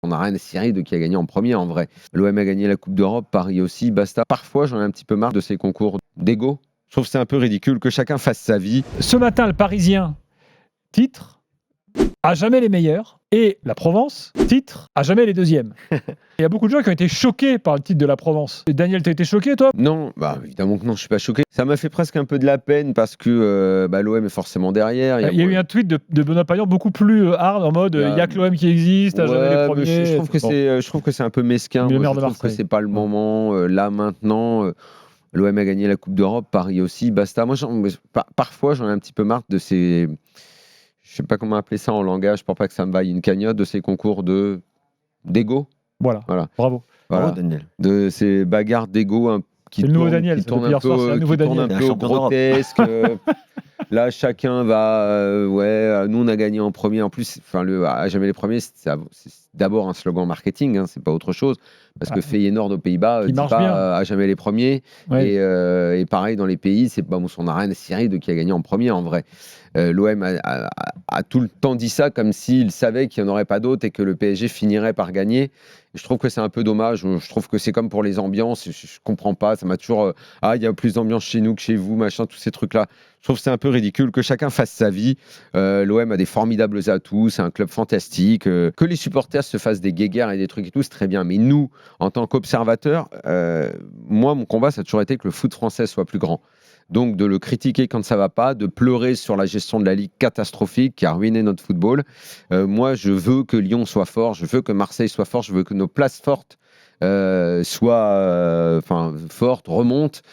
On n'a rien à cirer de qui a gagné en premier, en vrai. L'OM a gagné la Coupe d'Europe, Paris aussi, basta. Parfois, j'en ai un petit peu marre de ces concours d'ego. Je trouve que c'est un peu ridicule que chacun fasse sa vie. Ce matin, le Parisien titre à jamais les meilleurs et la Provence titre à jamais les deuxièmes. Il y a beaucoup de gens qui ont été choqués par le titre de la Provence. Et Daniel, t'as été choqué, toi? Non, évidemment que non, je suis pas choqué. Ça m'a fait presque un peu de la peine parce que l'OM est forcément derrière. Il y a eu un tweet de Benoît Payan beaucoup plus hard en mode il y a que l'OM qui existe, à jamais les premiers. Je trouve que c'est un peu mesquin. Le maire de Je trouve que Marseille. c'est pas le moment. Là, maintenant, l'OM a gagné la Coupe d'Europe, Paris aussi, basta. Moi, parfois, j'en ai un petit peu marre de ces... Je sais pas comment appeler ça en langage pour pas que ça me vaille une cagnotte, de ces concours d'ego. Voilà. Bravo. Voilà. Bravo, Daniel. De ces bagarres d'ego qui C'est le nouveau Daniel, tournent depuis un hier soir, c'est un nouveau peu, qui tournent Daniel. un peu au grotesque. Là, chacun va... nous, on a gagné en premier. En plus, à jamais les premiers, c'est d'abord un slogan marketing, hein, c'est pas autre chose. Parce que Feyenoord aux Pays-Bas dit pas à jamais les premiers. Ouais. Et pareil, dans les pays, on n'a rien à cirer de qui a gagné en premier, en vrai. L'OM a tout le temps dit ça comme s'il savait qu'il n'y en aurait pas d'autres et que le PSG finirait par gagner. Et je trouve que c'est un peu dommage. Je trouve que c'est comme pour les ambiances. Je comprends pas. Ça m'a toujours... il y a plus d'ambiance chez nous que chez vous, machin, tous ces trucs-là. Je trouve que c'est un peu ridicule que chacun fasse sa vie. L'OM a des formidables atouts. C'est un club fantastique. Que les supporters se fassent des guéguerres et des trucs et tout, c'est très bien. Mais nous, en tant qu'observateurs, moi, mon combat, ça a toujours été que le foot français soit plus grand. Donc de le critiquer quand ça va pas, de pleurer sur la gestion de la Ligue catastrophique qui a ruiné notre football. Moi, je veux que Lyon soit fort, je veux que Marseille soit fort, je veux que nos places fortes soient fortes, remontent.